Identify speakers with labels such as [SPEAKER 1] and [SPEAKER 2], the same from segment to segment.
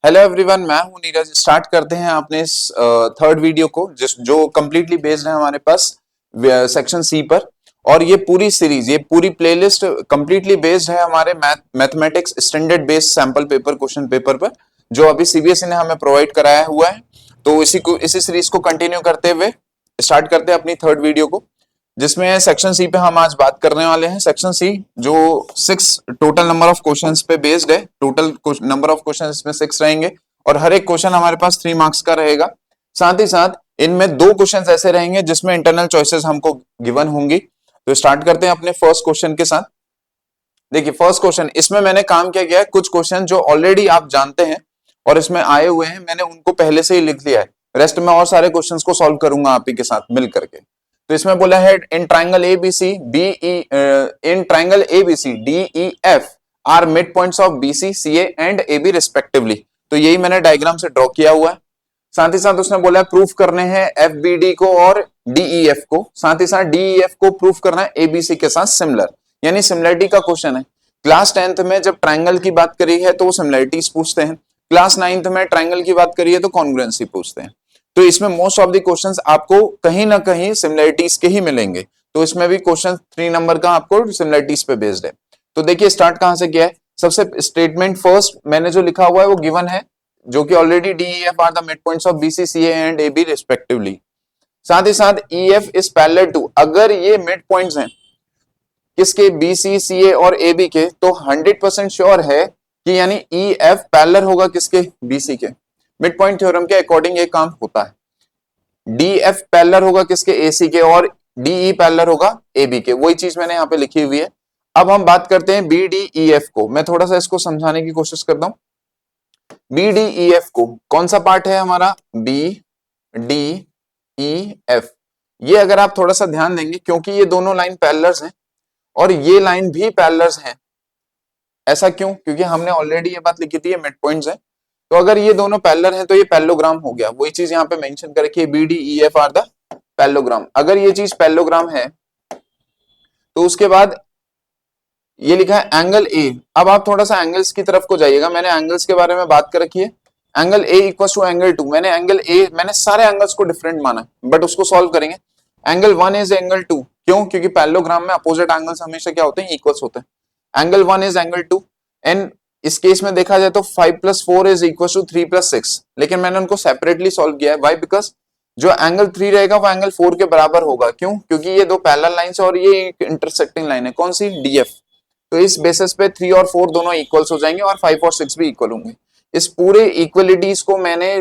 [SPEAKER 1] Hello everyone, मैं हूं Neeraj. Start करते हैं अपने इस थर्ड वीडियो को जो कंप्लीटली बेस्ड है हमारे पास सेक्शन सी पर। और ये पूरी सीरीज, ये पूरी प्लेलिस्ट कंप्लीटली बेस्ड है हमारे mathematics standard based sample paper question paper पर, जो अभी सीबीएसई ने हमें प्रोवाइड कराया हुआ है। तो इसी सीरीज को कंटिन्यू करते हुए स्टार्ट करते हैं अपनी थर्ड वीडियो को, जिसमें सेक्शन सी पे हम आज बात करने वाले हैं। सेक्शन सी जो 6 टोटल नंबर ऑफ क्वेश्चंस पे बेस्ड है। टोटल नंबर ऑफ क्वेश्चन इसमें 6 रहेंगे और हर एक क्वेश्चन हमारे पास 3 मार्क्स का रहेगा। साथ ही साथ इनमें 2 क्वेश्चंस ऐसे रहेंगे जिसमें इंटरनल चॉइसेस हमको गिवन होंगी। तो स्टार्ट करते हैं अपने फर्स्ट क्वेश्चन के साथ। देखिए फर्स्ट क्वेश्चन, इसमें मैंने काम क्या किया है, कुछ क्वेश्चन जो ऑलरेडी आप जानते हैं और इसमें आए हुए हैं, मैंने उनको पहले से ही लिख लिया है। रेस्ट में और सारे क्वेश्चंस को सॉल्व करूंगा आप ही के साथ मिल करके। तो इसमें बोला है in triangle ABC D E F are mid points of BC CA and AB respectively. तो यही मैंने डायग्राम से ड्रॉ किया हुआ है। साथ ही साथ उसने बोला है प्रूफ करने हैं एफ बी डी को और डीईएफ को। साथ ही साथ डीईएफ को प्रूफ करना है एबीसी के साथ सिमिलर, यानी सिमिलरिटी का क्वेश्चन है। क्लास 10th में जब ट्राइंगल की बात करी है तो वो सिमिलरिटीज पूछते हैं। क्लास 9th में ट्राइंगल की बात करी है तो कॉन्ग्रुएंसी पूछते हैं। तो इसमें मोस्ट ऑफ द क्वेश्चंस आपको कहीं ना कहीं सिमिलरिटीज के ही मिलेंगे। तो इसमें भी क्वेश्चन 3 नंबर का आपको सिमिलरिटीज पे बेस्ड है। तो देखिए स्टार्ट कहां से किया है। सबसे स्टेटमेंट फर्स्ट मैंने जो लिखा हुआ है वो गिवन है, जो कि already DEF are the mid points of BC CA and AB respectively. साथ ही साथ ईएफ इज पैरेलल टू, अगर ये मिड पॉइंट्स हैं किसके, बीसी सीए और एबी के, तो 100% श्योर है कि यानी ईएफ पैरेलल होगा किसके, बीसी के। मिड पॉइंट थ्योरम के अकॉर्डिंग ये काम होता है। डीएफ पैरेलल होगा किसके, एसी के, और डीई पैरेलल होगा एबी के। वही चीज मैंने यहाँ पे लिखी हुई है। अब हम बात करते हैं बीडीईएफ को। मैं थोड़ा सा इसको समझाने की कोशिश करता हूं। बीडीईएफ को कौन सा पार्ट है हमारा, बी डी ई एफ। ये अगर आप थोड़ा सा ध्यान देंगे, क्योंकि ये दोनों लाइन पैरेलल्स हैं और ये लाइन भी पैरेलल्स हैं। ऐसा क्यों, क्योंकि हमने ऑलरेडी ये बात लिखी थी ये मिड पॉइंट्स हैं। तो अगर ये दोनों पैरेलल हैं तो ये पैरेललोग्राम हो गया। वही चीज यहाँ पे मेंशन कर रखी है, बीडीईएफ आर द पैरेललोग्राम। अगर ये चीज पैरेललोग्राम है तो उसके बाद ये लिखा है एंगल ए। अब आप थोड़ा सा एंगल्स की तरफ को जाइएगा। मैंने एंगल्स के बारे में बात कर रखी है। Angle A equal to angle 2। मैंने एंगल ए, मैंने सारे एंगल्स को डिफरेंट माना, बट उसको सॉल्व करेंगे। Angle 1 is angle 2। क्यों, क्योंकि पैरेललोग्राम में अपोजिट एंगल्स हमेशा क्या होते हैं, इक्वल्स होते हैं। एंगल 1 इज एंगल 2 एंड इस केस में देखा जाए तो 5 + 4 इज इक्वल टू 3 + 6। लेकिन मैंने उनको सेपरेटली सॉल्व किया है। वाई, बिकॉज जो एंगल 3 रहेगा वो एंगल 4 के बराबर होगा। क्यों, क्योंकि ये दो पैरेलल लाइंस और ये एक इंटरसेक्टिंग लाइन है। कौन सी, डीएफ। तो इस बेसिस पे 3 और 4 दोनों इक्वल्स हो जाएंगे और 5 और 6 भी इक्वल होंगे। इस पूरे इक्वलिटीज को मैंने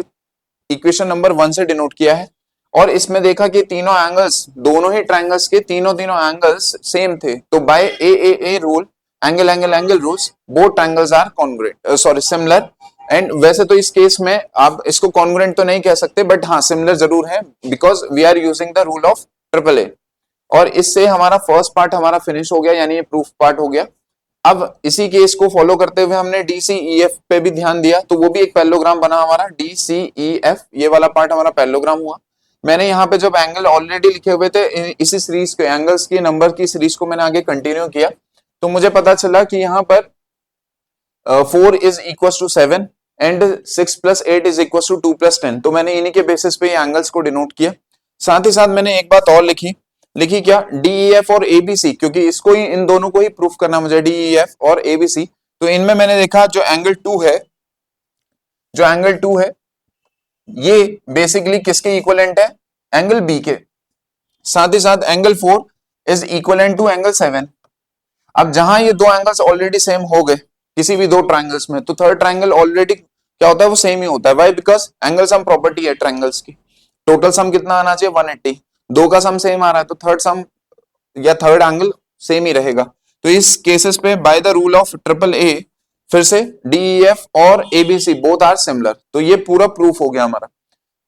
[SPEAKER 1] इक्वेशन नंबर 1 से डिनोट किया है। और इसमें देखा कि तीनों एंगल्स, दोनों ही ट्रायंगल्स के तीनों एंगल्स सेम थे। तो by a rule, angle angle angle rules, both triangles are congruent, sorry similar. And वैसे तो इस केस में आप इसको कॉन्ग्रुएंट तो नहीं कह सकते, बट हाँ सिमिलर जरूर है, because we are using the rule of triple A. और इससे हमारा फर्स्ट पार्ट हमारा फिनिश हो गया, यानी ये प्रूफ पार्ट हो गया। अब इसी केस को फॉलो करते हुए हमने डीसीईएफ पे भी ध्यान दिया, तो वो भी एक पैरेललोग्राम बना हमारा डीसीईएफ। ये वाला पार्ट हमारा पैरेललोग्राम हुआ। मैंने यहाँ पे जब एंगल ऑलरेडी लिखे हुए थे, इसी सीरीज के एंगल्स की नंबर की सीरीज को मैंने आगे कंटिन्यू किया, तो मुझे पता चला कि यहाँ पर 4 is equal to 7 and 6 + 8 is equal to 2 + 10। तो मैंने इन्हीं के बेसिस पे एंगल्स को डिनोट किया। साथ ही साथ मैंने एक बात और लिखी क्या, डीईएफ और एबीसी, क्योंकि इसको ही, इन दोनों को ही प्रूफ करना मुझे, डीईएफ और एबीसी। तो इनमें मैंने देखा जो एंगल 2 है, ये बेसिकली किसके इक्विवेलेंट है, एंगल बी के। साथ ही साथ angle 4 is equivalent to angle 7। अब जहां ये दो एंगल्स ऑलरेडी सेम हो गए किसी भी दो ट्रायंगल्स में, तो थर्ड ट्रायंगल ऑलरेडी क्या होता है, वो सेम ही होता है। Why, because angle sum property है ट्रायंगल्स की। टोटल सम कितना आना चाहिए, 180। दो का सम सेम आ रहा है तो थर्ड सम या थर्ड एंगल सेम ही रहेगा। तो इस केसेस पे by the rule of triple ए, फिर से डीईएफ और एबीसी बोथ आर सिमिलर। तो ये पूरा प्रूफ हो गया हमारा,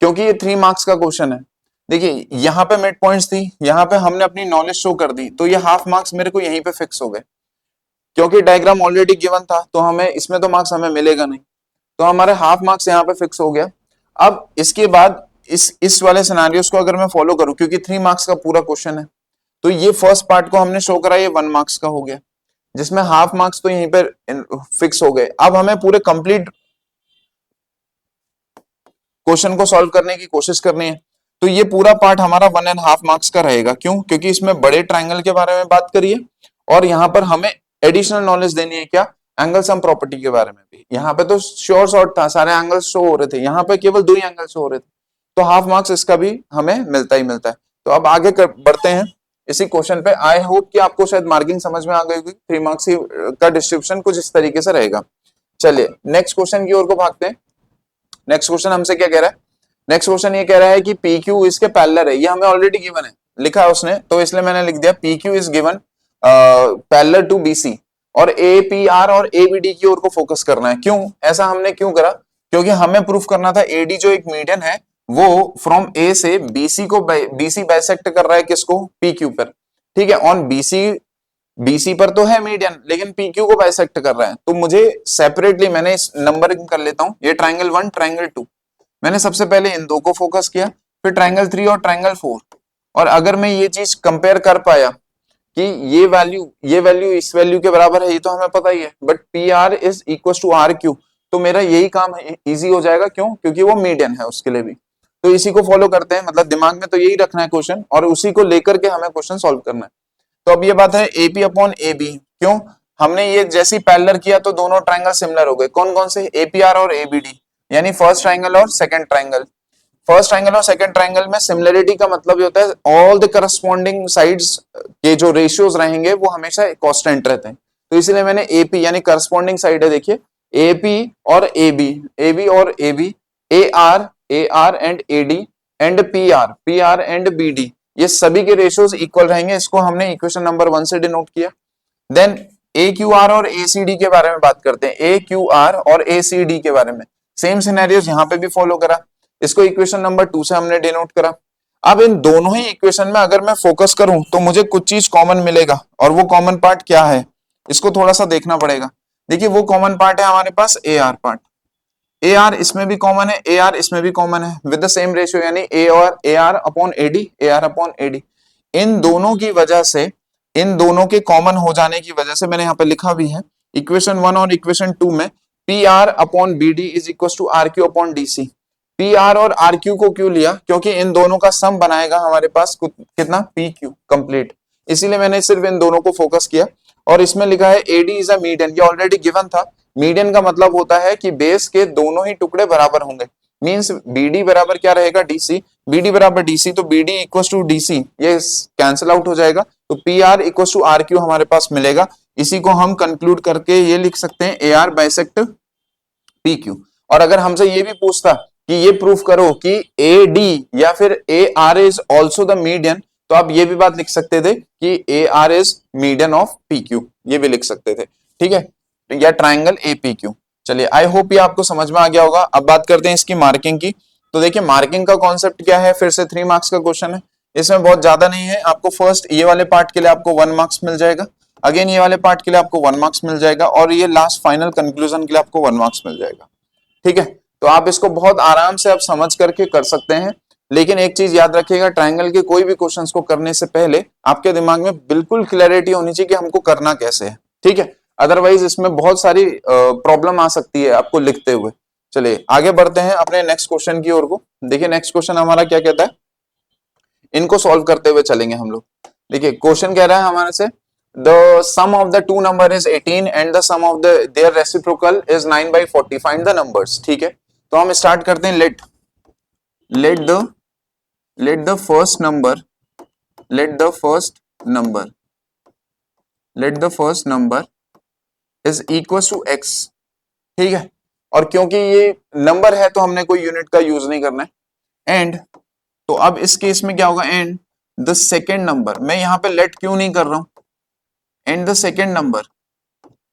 [SPEAKER 1] क्योंकि ये 3 मार्क्स का क्वेश्चन है। देखिए यहाँ पे मिड पॉइंट्स थी, यहाँ पे हमने अपनी नॉलेज शो कर दी, तो ये हाफ मार्क्स मेरे को यहीं पे फिक्स हो गए। क्योंकि डायग्राम ऑलरेडी गिवन था तो हमें इसमें तो मार्क्स हमें मिलेगा नहीं, तो हमारे हाफ मार्क्स यहाँ पे फिक्स हो गया। अब इसके बाद इस वाले सिनेरियोस को अगर मैं फॉलो करूं, क्योंकि 3 मार्क्स का पूरा क्वेश्चन है, तो ये फर्स्ट पार्ट को हमने शो करा, ये 1 मार्क्स का हो गया, जिसमें हाफ मार्क्स तो यहीं पर फिक्स हो गए। अब हमें पूरे कंप्लीट क्वेश्चन को सॉल्व करने की कोशिश करनी है। तो ये पूरा पार्ट हमारा 1.5 मार्क्स का रहेगा। क्यों? क्योंकि इसमें बड़े ट्रायंगल के बारे में बात करिए और यहाँ पर हमें एडिशनल नॉलेज देनी है, क्या? एंगल सम प्रॉपर्टी के बारे में भी। यहाँ पे तो श्योर शॉर्ट था, सारे एंगल्स शो हो रहे थे, यहाँ पे केवल 2 ही एंगल शो हो रहे थे, तो हाफ मार्क्स इसका भी हमें मिलता ही मिलता है। तो अब आगे बढ़ते हैं इसी क्वेश्चन पे। आई होप कि आपको शायद मार्किंग समझ में आ गई होगी। 3 मार्क्स का डिस्ट्रीब्यूशन कुछ इस तरीके से रहेगा। चलिए नेक्स्ट क्वेश्चन की ओर को भागते हैं। नेक्स्ट क्वेश्चन हमसे क्या कह रहा है? नेक्स्ट क्वेश्चन ये कह रहा है कि पी क्यू इसके पैरेलल है। ये हमें ऑलरेडी गिवन है, लिखा है उसने, तो इसलिए मैंने लिख दिया P Q is given parallel to BC, और ए पी आर और ए बी डी की ओर को फोकस करना है। क्यों ऐसा हमने क्यों करा? क्योंकि हमें प्रूफ करना था एडी जो एक मीडियन है वो फ्रॉम ए से बीसी को बीसी बाइसेक्ट कर रहा है, किसको? पी क्यू पर। ठीक है, ऑन बीसी पर तो है मीडियन, लेकिन पी क्यू को बाइसेक्ट कर रहा है। तो मुझे सेपरेटली मैंने इस नंबरिंग कर लेता हूं, ये ट्राइंगल 1 ट्राइंगल 2, मैंने सबसे पहले इन दो को फोकस किया, फिर ट्राइंगल 3 और ट्राइंगल 4। और अगर मैं ये चीज कंपेयर कर पाया कि ये वैल्यू इस वैल्यू के बराबर है, ये तो हमें पता ही है, but P R is equal to R Q, तो मेरा यही काम इजी हो जाएगा। क्यों? क्योंकि वो मीडियन है उसके लिए भी। तो इसी को फॉलो करते हैं, मतलब दिमाग में तो यही रखना है क्वेश्चन, और उसी को लेकर के हमें क्वेश्चन सॉल्व करना है। तो अब ये बात है एपी अपॉन ए बी। क्यों? हमने ये जैसी पैरेलल किया तो दोनों ट्राइंगल सिमिलर हो गए। कौन कौन से? एपीआर और एबीडी, यानी फर्स्ट ट्राइंगल और सेकंड ट्राइंगल। फर्स्ट ट्राइंगल और सेकंड ट्राइंगल में सिमिलरिटी का मतलब ये होता है ऑल द करस्पॉन्डिंग साइड्स के जो रेशियोज रहेंगे वो हमेशा कांस्टेंट रहते हैं। तो इसलिए मैंने एपी यानी करस्पॉन्डिंग साइड है, देखिए एपी और एबी, एबी और AB, A R and AD, and P R and BD, ये सभी के रेशियोज इक्वल रहेंगे। इसको हमने इक्वेशन नंबर 1 से डिनोट किया। देन ए क्यू आर और ए सी डी के बारे में बात करते हैं। ए क्यू आर और ए सी डी के बारे में सेम सिनेरियोस यहाँ पे भी फॉलो करा, इसको इक्वेशन नंबर 2 से हमने डिनोट करा। अब इन दोनों ही इक्वेशन में अगर मैं फोकस करूं तो मुझे कुछ चीज कॉमन मिलेगा, और वो कॉमन पार्ट क्या है इसको थोड़ा सा देखना पड़ेगा। देखिए वो कॉमन पार्ट है हमारे पास A R part. A R इसमें भी कॉमन है, ए आर इसमें भी कॉमन है, विद द सेम रेशियो, यानी A R upon AD, A R upon AD. इन दोनों की वजह से, इन दोनों के कॉमन हो जाने की वजह से मैंने यहाँ पे लिखा भी है इक्वेशन 1 और इक्वेशन 2 में P R upon B D is equal to R Q upon D C. P R और आर क्यू को क्यों लिया? क्योंकि इन दोनों का सम बनाएगा हमारे पास कितना? P Q complete. इसीलिए मैंने सिर्फ इन दोनों को फोकस किया। और इसमें लिखा है एडी इज अ मीडियन, ये ऑलरेडी गिवन था। मीडियन का मतलब होता है कि बेस के दोनों ही टुकड़े बराबर होंगे, मींस बीडी बराबर क्या रहेगा? डीसी। बीडी बराबर डीसी, तो बीडी इक्वल टू डीसी, ये कैंसिल आउट हो जाएगा, तो P R equal to R Q हमारे पास मिलेगा। इसी को हम कंक्लूड करके ये लिख सकते हैं A R bisect P Q. और अगर हमसे ये भी पूछता कि ये प्रूफ करो कि ए डी या फिर A R is also the median, तो आप ये भी बात लिख सकते थे कि A R is median of P Q, ये भी लिख सकते थे। ठीक है, या ट्राइंगल ए पी क्यू। चलिए आई होप ये आपको समझ में आ गया होगा। अब बात करते हैं इसकी मार्किंग की। तो देखिए मार्किंग का कॉन्सेप्ट क्या है, फिर से 3 मार्क्स का क्वेश्चन है, इसमें बहुत ज्यादा नहीं है। आपको फर्स्ट ये वाले पार्ट के लिए आपको 1 मार्क्स मिल जाएगा, अगेन ये वाले पार्ट के लिए आपको 1 मार्क्स मिल जाएगा, और ये लास्ट फाइनल कंक्लूजन के लिए आपको 1 मार्क्स मिल जाएगा। ठीक है, तो आप इसको बहुत आराम से आप समझ करके कर सकते हैं। लेकिन एक चीज याद रखिएगा, ट्राइंगल के कोई भी क्वेश्चंस को करने से पहले आपके दिमाग में बिल्कुल क्लैरिटी होनी चाहिए कि हमको करना कैसे है। ठीक है, अदरवाइज इसमें बहुत सारी प्रॉब्लम आ सकती है आपको लिखते हुए। चलिए आगे बढ़ते हैं अपने नेक्स्ट क्वेश्चन की ओर को। देखिए नेक्स्ट क्वेश्चन हमारा क्या कहता है, इनको सॉल्व करते हुए चलेंगे हम लोग। देखिए क्वेश्चन कह रहा है हमारे से the sum of the two number is 18 and the sum of their reciprocal is 9/40, find the numbers. ठीक है, तो हम स्टार्ट करते हैं। Let the first number is equal to x। ठीक है, और क्योंकि ये नंबर है तो हमने कोई यूनिट का यूज नहीं करना है। एंड तो अब इस केस में क्या होगा, एंड द सेकेंड नंबर, मैं यहां पे लेट क्यों नहीं कर रहा हूं, एंड द सेकेंड नंबर,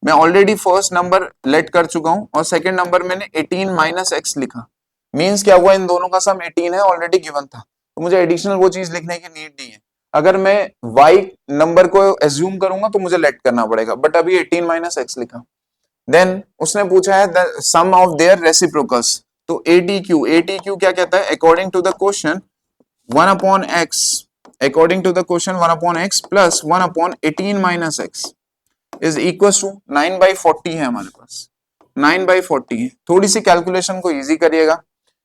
[SPEAKER 1] मैं ऑलरेडी फर्स्ट नंबर लेट कर चुका हूं और सेकेंड नंबर मैंने 18 माइनस एक्स लिखा। मींस क्या हुआ, इन दोनों का सम 18 है, ऑलरेडी गिवन था, तो मुझे एडिशनल वो चीज लिखने की नीड नहीं है। अगर मैं y नंबर को एज्यूम करूंगा तो मुझे लेट करना पड़ेगा, बट अभी 18 माइनस एक्स लिखा। देन उसने पूछा है the sum of their reciprocals, तो ATQ क्या कहता है, according to the question 1 upon x, according to the question 1 upon x plus 1 upon 18 minus x is equal to 9/40 है हमारे पास, 9/40 है। थोड़ी सी कैलकुलेशन को इजी करिएगा,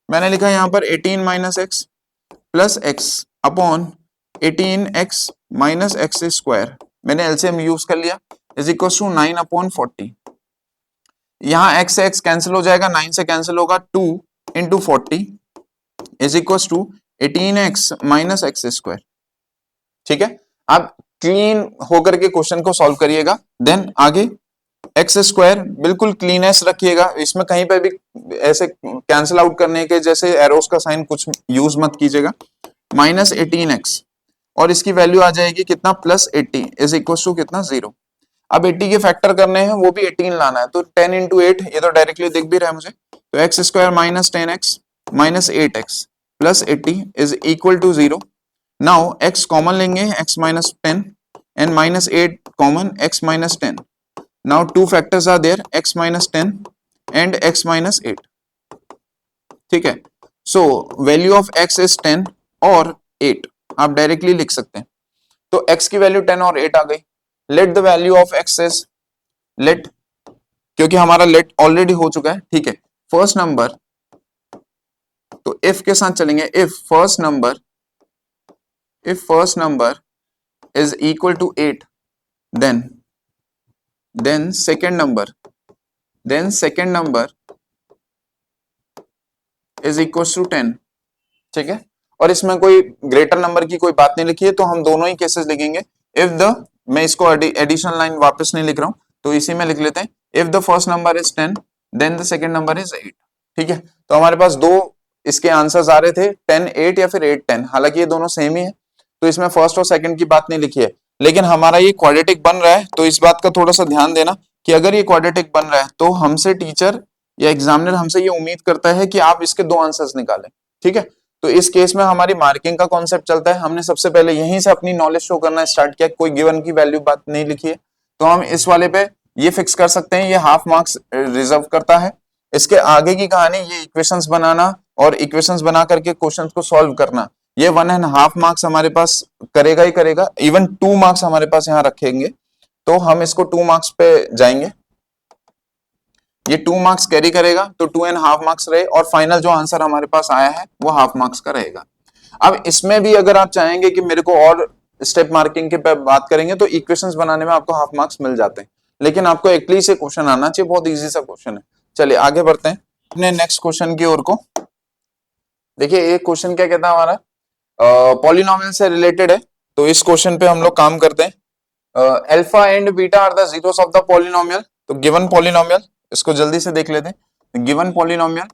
[SPEAKER 1] मैंने लिखा यहाँ पर 18 minus x plus x upon 18x minus x square, मैंने एलसीएम यूज कर लिया, इज इक्वल टू 9 अपॉन 40। यहाँ x से x कैंसिल हो जाएगा, 9 से कैंसिल होगा, 2 into 40 is equal to 18x minus x square. ठीक है, आप क्लीन होकर के क्वेश्चन को सॉल्व करिएगा, देन आगे एक्स स्क्वायर बिल्कुल क्लीनेस रखिएगा, इसमें कहीं पे भी ऐसे कैंसिल आउट करने के जैसे एरोस का साइन कुछ यूज मत कीजिएगा, माइनस 18x और इसकी वैल्यू आ जाएगी कितना, प्लस 80 इज इक्वल टू कितना, 0। अब 80 के फैक्टर करने हैं, वो भी 18 लाना है, तो 10 इंटू 8, ये तो डायरेक्टली दिख भी रहा है मुझे, तो x square minus 10x minus 8x plus 80 is equal to 0। Now x common लेंगे, x minus 10 and minus 8 common, x minus 10। Now two factors are there, x minus 10 and x minus 8. ठीक है, so value of x is 10 और 8 आप directly लिख सकते हैं, तो x की वैल्यू 10 और 8 आ गई। Let the value of x is, let, क्योंकि हमारा लेट ऑलरेडी हो चुका है, ठीक है, फर्स्ट नंबर, तो इफ के साथ चलेंगे, if first number is equal to 8 then second number is equals to 10। ठीक है, और इसमें कोई ग्रेटर नंबर की कोई बात नहीं लिखी है, तो हम दोनों ही केसेस लिखेंगे। इफ द, मैं इसको एडिशनल लाइन वापस नहीं लिख रहा हूं, तो इसी में लिख लेते हैं, if the first number is 10 then the second number is 8। ठीक है, तो हमारे पास दो इसके आंसर्स आ रहे थे, 10 8 या फिर 8 10, हालांकि ये दोनों सेम ही है, तो इसमें फर्स्ट और सेकंड की बात नहीं लिखी है, लेकिन हमारा ये क्वाड्रेटिक बन रहा है, तो इस बात का थोड़ा सा ध्यान देना कि अगर ये क्वाड्रेटिक बन रहा है तो हमसे टीचर या एग्जामिनर हमसे ये उम्मीद करता है कि आप इसके दो आंसर्स निकालें। ठीक है, तो इस केस में हमारी मार्किंग का कॉन्सेप्ट चलता है, हमने सबसे पहले यहीं से अपनी नॉलेज शो करना स्टार्ट किया, कोई गिवन की वैल्यू बात नहीं लिखी है, तो हम इस वाले पे ये फिक्स कर सकते हैं, ये हाफ मार्क्स रिजर्व करता है। इसके आगे की कहानी, ये इक्वेशंस बनाना और इक्वेशंस बना करके क्वेश्चंस को सॉल्व करना, ये 1.5 मार्क्स हमारे पास करेगा ही करेगा, इवन 2 मार्क्स हमारे पास यहाँ रखेंगे, तो हम इसको 2 मार्क्स पे जाएंगे, ये 2 मार्क्स कैरी करेगा, तो 2.5 मार्क्स रहे, और फाइनल जो आंसर हमारे पास आया है वो हाफ मार्क्स का रहेगा। अब इसमें भी अगर आप चाहेंगे कि मेरे को और स्टेप मार्किंग के पे बात करेंगे, तो इक्वेशंस बनाने में आपको हाफ मार्क्स मिल जाते हैं, लेकिन आपको एक्चुअली से क्वेश्चन आना चाहिए, बहुत इजी सा क्वेश्चन है। चलिए आगे बढ़ते हैं अपने नेक्स्ट क्वेश्चन की ओर को। देखिए एक क्वेश्चन क्या कहता है हमारा, पॉलिनोमियल से रिलेटेड है, तो इस क्वेश्चन पे हम लोग काम करते हैं। Alpha and beta are the zeros of the polynomial, तो गिवन पॉलिनोमियल, इसको जल्दी से देख लेते हैं। Given polynomial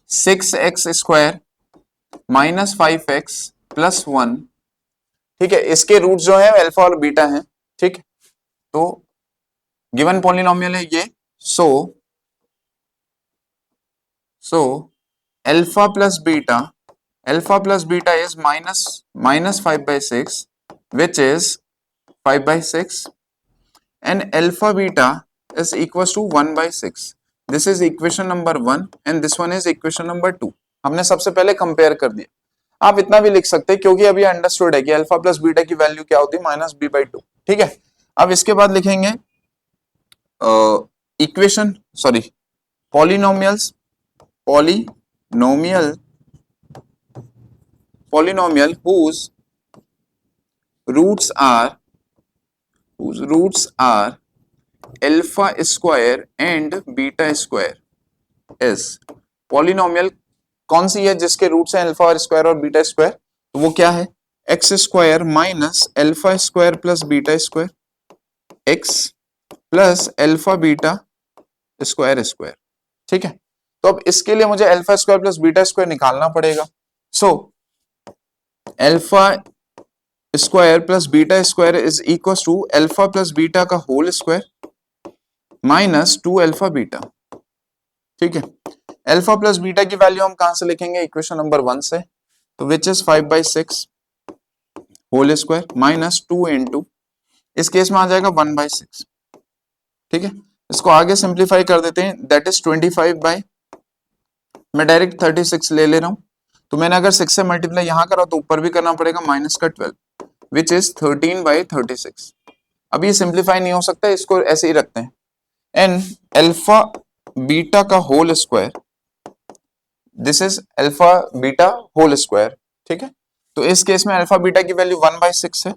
[SPEAKER 1] 6x square minus 5x plus 1, ठीक है, इसके रूट जो है अल्फा और बीटा है। ठीक, तो गिवन पॉलिनोमियल है ये, so alpha plus beta is minus 5/6 which is 5/6 and alpha beta is equals to 1/6। this is equation number 1 and this one is equation number 2। हमने सबसे पहले कंपेयर कर दिया, आप इतना भी लिख सकते हैं क्योंकि अभी अंडरस्टूड है कि अल्फा प्लस बीटा की वैल्यू क्या होती है, -b/2। ठीक है, अब इसके बाद लिखेंगे equation polynomial whose roots are alpha square and beta square is, polynomial कौन सी है जिसके रूट्स हैं अल्फा और स्क्वायर और बीटा स्क्वायर, तो वो क्या है, x square minus alpha square plus beta square x plus alpha beta square. ठीक है, तो अब इसके लिए मुझे alpha square plus beta square निकालना पड़ेगा, so alpha square plus beta square is equal to alpha plus beta का whole square minus 2 alpha beta. ठीक है, अल्फा प्लस बीटा की वैल्यू हम कहां से लिखेंगे, इक्वेशन नंबर 1 से, तो which is 5/6 whole square minus 2 into, इस केस में आ जाएगा 1/6। ठीक है, इसको आगे सिंप्लीफाई कर देते हैं, दैट इज 25 मैं डायरेक्ट 36 ले रहा हूं, तो मैंने अगर 6 से मल्टीप्लाई यहां करा तो ऊपर भी करना पड़ेगा, माइनस का 12 विच इज 13/36। अब ये सिंप्लीफाई नहीं हो सकता, इसको ऐसे ही रखते हैं, एन अल्फा बीटा का whole square, this is alpha beta whole square, ठीक है। तो इस केस में अल्फा बीटा की वैल्यू 1/6 है,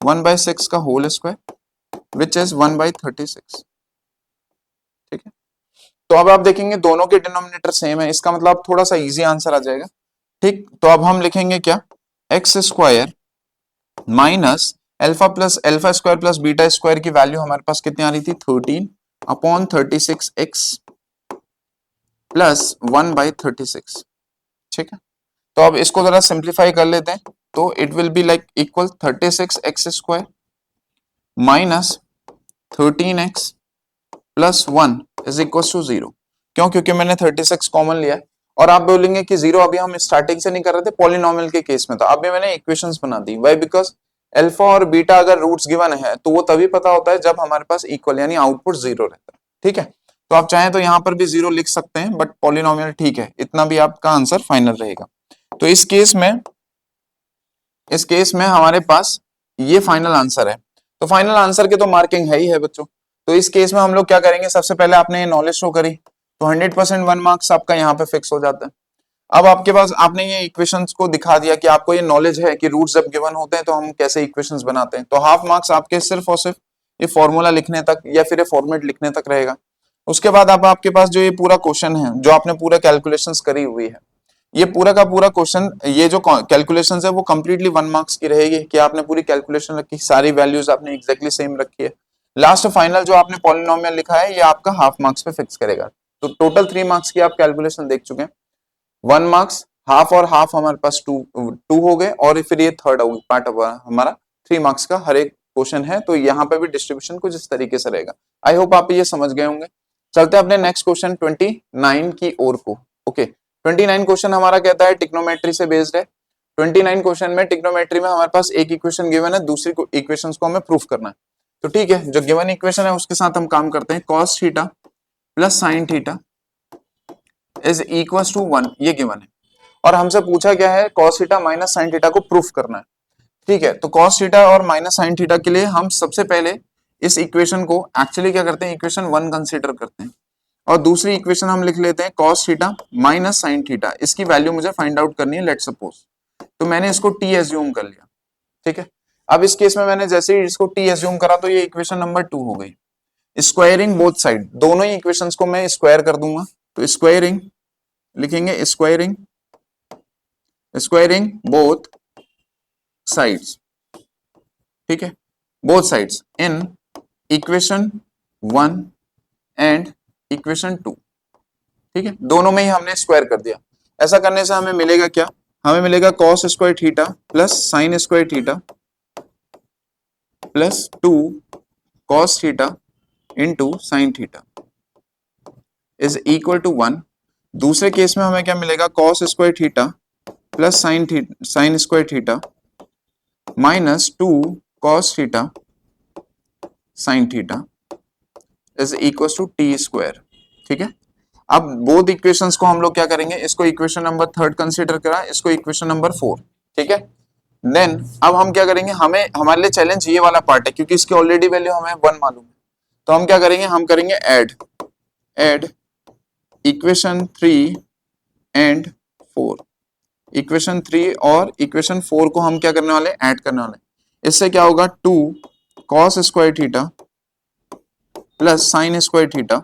[SPEAKER 1] 1/6 का होल स्क्वायर विच इज 1/36, ठीक है। तो अब आप देखेंगे दोनों के डिनोमिनेटर सेम है, इसका मतलब थोड़ा सा इजी आंसर आ जाएगा, ठीक। तो अब हम लिखेंगे क्या, x square minus alpha plus alpha square plus beta square की वैल्यू हमारे पास कितनी आ रही थी, 13/36x प्लस 1/36, ठीक है। तो अब इसको जरा सिंप्लीफाई कर लेते हैं, तो it will be like equal 36x square minus 13x plus 1 is equal to 0। क्यों, क्योंकि मैंने 36 कॉमन लिया है। और आप बोलेंगे कि 0 अभी हम स्टार्टिंग से नहीं कर रहे थे, पॉलिनोमियल के केस में था, अभी मैंने इक्वेशंस बना दी, वाई बिकॉज अल्फा और बीटा अगर रूट्स गिवन है तो वो तभी पता होता है जब हमारे पास इक्वल यानी आउटपुट 0 रहता है, ठीक है। तो आप चाहें तो यहाँ पर भी 0 लिख सकते हैं, बट पॉलिनोमियल ठीक है, इतना भी आपका आंसर फाइनल रहेगा। तो इस केस में हमारे पास ये फाइनल आंसर है। तो फाइनल आंसर के तो मार्किंग है ही है बच्चों। तो इस केस में हम लोग क्या करेंगे, सबसे पहले आपने ये नॉलेज शो करी, तो 100% 1 मार्क्स आपका यहाँ पे फिक्स हो जाता है। अब आपके पास आपने ये इक्वेशंस को दिखा दिया कि आपको ये नॉलेज है कि रूट्स जब गिवन होते हैं तो हम कैसे इक्वेशंस बनाते हैं। तो हाफ मार्क्स आपके सिर्फ और सिर्फ ये फॉर्मूला लिखने तक या फिर ये फॉर्मेट लिखने तक रहेगा। उसके बाद अब आपके पास जो ये पूरा क्वेश्चन है, जो आपने पूरा कैलकुलेशंस करी हुई है, ये पूरा का पूरा क्वेश्चन, ये जो कैलकुलेशंस है वो कंप्लीटली 1 मार्क्स की रहेगी कि आपने पूरी कैलकुलेशन रखी, सारी वैल्यूज आपने एग्जैक्टली सेम रखी है। लास्ट फाइनल जो आपने पॉलिनोमियल लिखा है ये आपका हाफ मार्क्स पे फिक्स करेगा। तो टोटल 3 मार्क्स की आप कैलकुलेशन देख चुके हैं, 1 मार्क्स, हाफ और हाफ हमारे पास टू हो गए, और फिर ये थर्ड पार्ट हमारा 3 मार्क्स का हर एक क्वेश्चन है। तो यहाँ पे भी डिस्ट्रीब्यूशन कुछ इस तरीके से रहेगा। आई होप आप ये समझ गए होंगे। चलते हैं अपने नेक्स्ट क्वेश्चन 29 की ओर को। ओके, 29 क्वेश्चन हमारा कहता है टिक्नोमेट्री से बेस्ड है। 29 क्वेश्चन में टिक्नोमेट्री में हमारे पास एक इक्वेशन गिवन है, दूसरी इक्वेशन को हमें प्रूफ करना है। तो ठीक है, जो गिवन इक्वेशन है उसके साथ हम काम करते हैं। Cos theta plus sine theta is equal to 1, ये गिवन है, और हमसे पूछा क्या है, cos theta minus sine theta को प्रूफ करना है। ठीक है, तो कॉस थीटा और माइनस साइन थीटा के लिए हम सबसे पहले इस इक्वेशन को एक्चुअली क्या करते हैं, इक्वेशन 1 कंसीडर करते हैं, और दूसरी इक्वेशन हम लिख लेते हैं cos theta minus sine theta. इसकी वैल्यू मुझे फाइंड आउट करनी है, लेट सपोज। तो मैंने इसको टी एज्यूम कर लिया, ठीक है। अब इस केस में मैंने जैसे ही इसको टी एज्यूम करा तो ये इक्वेशन नंबर 2 हो गई। स्क्वायरिंग बोथ साइड, दोनों ही इक्वेशंस को मैं स्क्वायर कर दूंगा, तो स्क्वायरिंग लिखेंगे, स्क्वायरिंग बोथ साइड्स, ठीक है, both sides in equation 1 and equation 2, ठीक है, दोनों में ही हमने स्क्वायर कर दिया। ऐसा करने से हमें मिलेगा क्या, हमें मिलेगा cos square theta plus sine square theta plus 2 cos theta into sine theta is equal to 1। दूसरे केस में हमें क्या मिलेगा, cos square theta plus sine square theta minus 2 cos theta sine theta is equal to t square, ठीक है। अब both equations को हम लोग क्या करेंगे, इसको इक्वेशन नंबर 3 कंसीडर करा, इसको इक्वेशन नंबर 4, ठीक है। देन अब हम क्या करेंगे, हमें हमारे लिए चैलेंज ये वाला पार्ट है, क्योंकि इसकी ऑलरेडी वैल्यू हमें 1 मालूम है। तो हम क्या करेंगे, हम करेंगे ऐड इक्वेशन 3 एंड 4, इक्वेशन 3 और इक्वेशन 4 को हम क्या करने वाले, ऐड करने वाले। इससे क्या होगा, 2 cos square theta plus sine square theta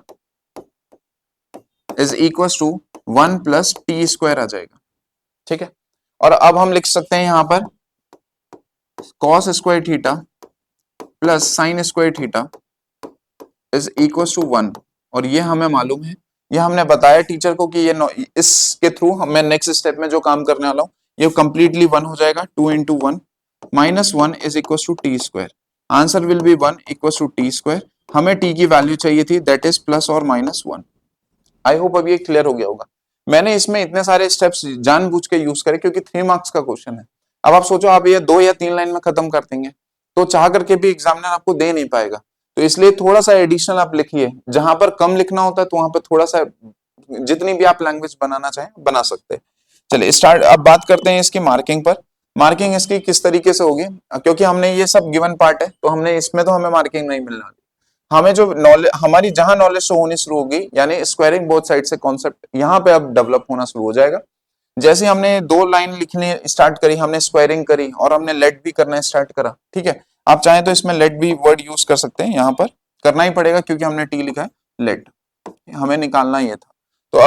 [SPEAKER 1] is equal to 1 plus T square आ जाएगा, ठीक है। और अब हम लिख सकते हैं यहां पर cos square theta plus sine square theta is equal to 1, और ये हमें मालूम है, ये हमने बताया टीचर को कि ये इसके थ्रू मैं नेक्स्ट स्टेप में जो काम करने वाला हूं ये कंप्लीटली 1 हो जाएगा। 2 into 1 minus 1 is equal to t square, answer will be 1 equal to t square. हमें टी की वैल्यू चाहिए थी, दैट इज प्लस और माइनस 1। आई होप अभी ये क्लियर हो गया होगा। मैंने इसमें इतने सारे स्टेप्स जानबूझ के यूज करे क्योंकि 3 मार्क्स का क्वेश्चन है। अब आप सोचो आप ये 2 या 3 लाइन में खत्म कर देंगे तो चाह करके भी एग्जामिनर आपको दे नहीं पाएगा। तो इसलिए थोड़ा सा एडिशनल आप लिखिए, जहां पर कम लिखना होता है तो वहां पर थोड़ा सा जितनी भी आप लैंग्वेज बनाना चाहें बना सकते हैं। चलिए स्टार्ट, अब बात करते हैं इसकी मार्किंग पर। मार्किंग इसकी किस तरीके से होगी, क्योंकि हमने ये सब गिवन पार्ट है तो हमने इसमें तो हमें मार्किंग नहीं मिलने वाली। हमें जो नॉलेज, हमारी जहां नॉलेज शो होनी शुरू होगी, यानी स्क्वायरिंग बोथ साइड से कॉन्सेप्ट यहाँ पे अब डेवलप होना शुरू हो जाएगा। जैसे हमने 2 लाइन लिखनी स्टार्ट करी, हमने स्क्वायरिंग करी और हमने लेट भी करना स्टार्ट करा, ठीक है। आप चाहें तो इसमें लेट भी वर्ड यूज कर सकते हैं, यहाँ पर करना ही पड़ेगा क्योंकि हमने टी लिखा है, लेट हमें निकालना ये था। तो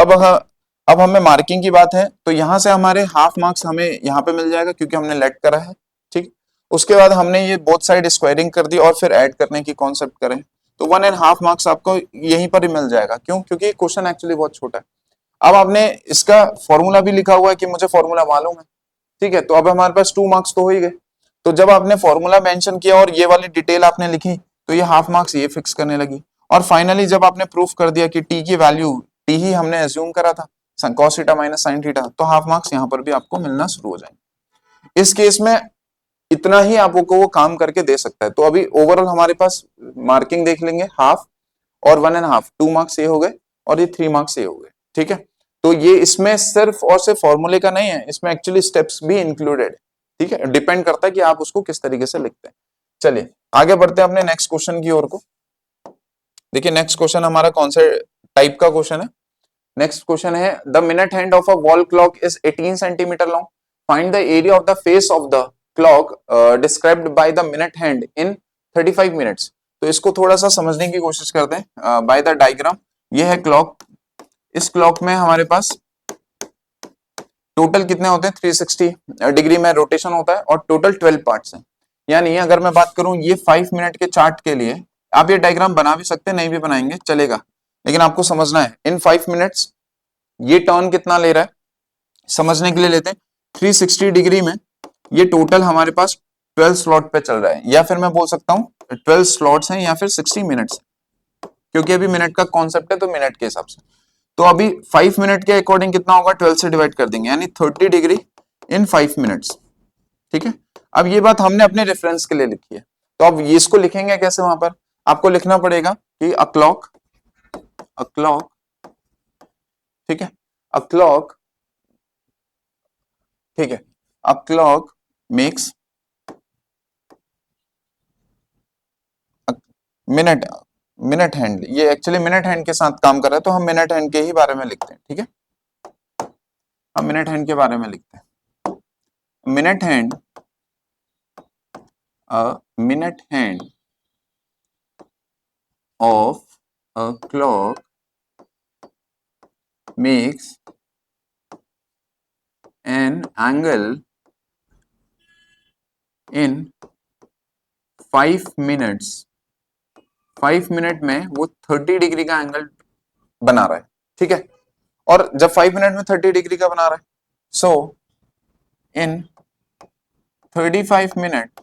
[SPEAKER 1] अब हमें मार्किंग की बात है, तो यहाँ से हमारे हाफ मार्क्स हमें यहाँ पे मिल जाएगा क्योंकि हमने लेट करा है, ठीक। उसके बाद हमने ये बोथ साइड स्क्वायरिंग कर दी और फिर ऐड करने की कॉन्सेप्ट करें, तो 1.5 मार्क्स आपको यहीं पर ही मिल जाएगा। क्यों? क्योंकि क्वेश्चन एक्चुअली बहुत छोटा है। अब आपने इसका फॉर्मूला भी लिखा हुआ है कि मुझे फॉर्मूला मालूम है, ठीक है, तो अब हमारे पास 2 मार्क्स तो हो ही गए। तो जब आपने फॉर्मूला मेंशन किया और ये वाली डिटेल आपने लिखी, तो ये हाफ मार्क्स ये फिक्स करने लगी। और फाइनली जब आपने प्रूफ कर दिया कि टी की वैल्यू टी ही हमने एज्यूम करा था, cos theta minus sin theta, तो हाफ मार्क्स यहाँ पर भी आपको मिलना शुरू हो जाएंगे। इस केस में इतना ही आपको वो काम करके दे सकता है। तो अभी ओवरऑल हमारे पास मार्किंग देख लेंगे, हाफ और 1.5, 2 मार्क्स ये हो गए और ये 3 मार्क्स ये हो गए, ठीक है। तो ये इसमें सिर्फ और सिर्फ फॉर्मूले का नहीं है, इसमें एक्चुअली स्टेप्स भी इंक्लूडेड है, ठीक है। डिपेंड करता है कि आप उसको किस तरीके से लिखते हैं। चलिए आगे बढ़ते हैं अपने नेक्स्ट क्वेश्चन की ओर को। देखिए नेक्स्ट क्वेश्चन हमारा कौन से टाइप का क्वेश्चन है। नेक्स्ट क्वेश्चन है, the minute hand of a wall clock is 18 centimetre long, find the area of the face of the clock described by the minute hand in 35 minutes. तो इसको थोड़ा सा समझने की कोशिश करते हैं बाय द डायग्राम। ये है क्लॉक, इस क्लॉक में हमारे पास टोटल कितने होते हैं, 360 डिग्री में रोटेशन होता है और टोटल 12 पार्ट्स हैं। यानी अगर मैं बात करूं ये 5 मिनट के चार्ट के लिए, आप ये डायग्राम बना भी सकते हैं, नहीं भी बनाएंगे चलेगा, लेकिन आपको समझना है इन 5 मिनट्स ये टर्न कितना ले रहा है, समझने के लिए लेते हैं 360 डिग्री में ये टोटल हमारे पास 12 स्लॉट पे चल रहा है, या फिर मैं बोल सकता हूं 12 स्लॉट्स हैं या फिर 60 मिनट्स, क्योंकि अभी मिनट का कॉन्सेप्ट है तो मिनट के हिसाब से। तो अभी 5 मिनट के अकॉर्डिंग कितना होगा, 12 से डिवाइड कर देंगे, यानी 30 डिग्री इन 5 मिनट्स, ठीक है। अब ये बात हमने अपने रेफरेंस के लिए लिखी है, तो अब ये इसको लिखेंगे कैसे, वहां पर आपको लिखना पड़ेगा कि अ क्लॉक, ठीक है, अ क्लॉक, ठीक है, a clock makes minute, minute hand, ये एक्चुअली मिनट हैंड के साथ काम कर रहा है तो हम मिनट हैंड के ही बारे में लिखते हैं, ठीक है। हम मिनट हैंड के बारे में लिखते हैं, minute hand, a minute hand of a clock makes an angle in 5 minutes, 5 minute में वो 30 डिग्री का एंगल बना रहा है, ठीक है। और जब 5 मिनट में 30 डिग्री का बना रहा है, सो इन 35 minute,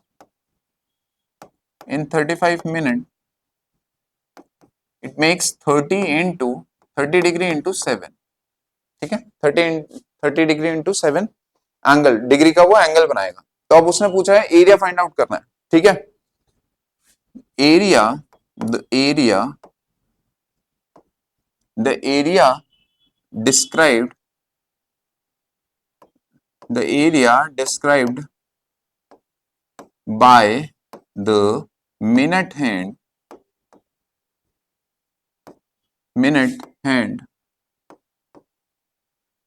[SPEAKER 1] in 35 minute it makes 30 into 30 degree into 7, ठीक है, 30 डिग्री इंटू 7 एंगल, डिग्री का वो एंगल बनाएगा। तो अब उसने पूछा है एरिया फाइंड आउट करना है, ठीक है। Area, the area described, the area described by the minute hand,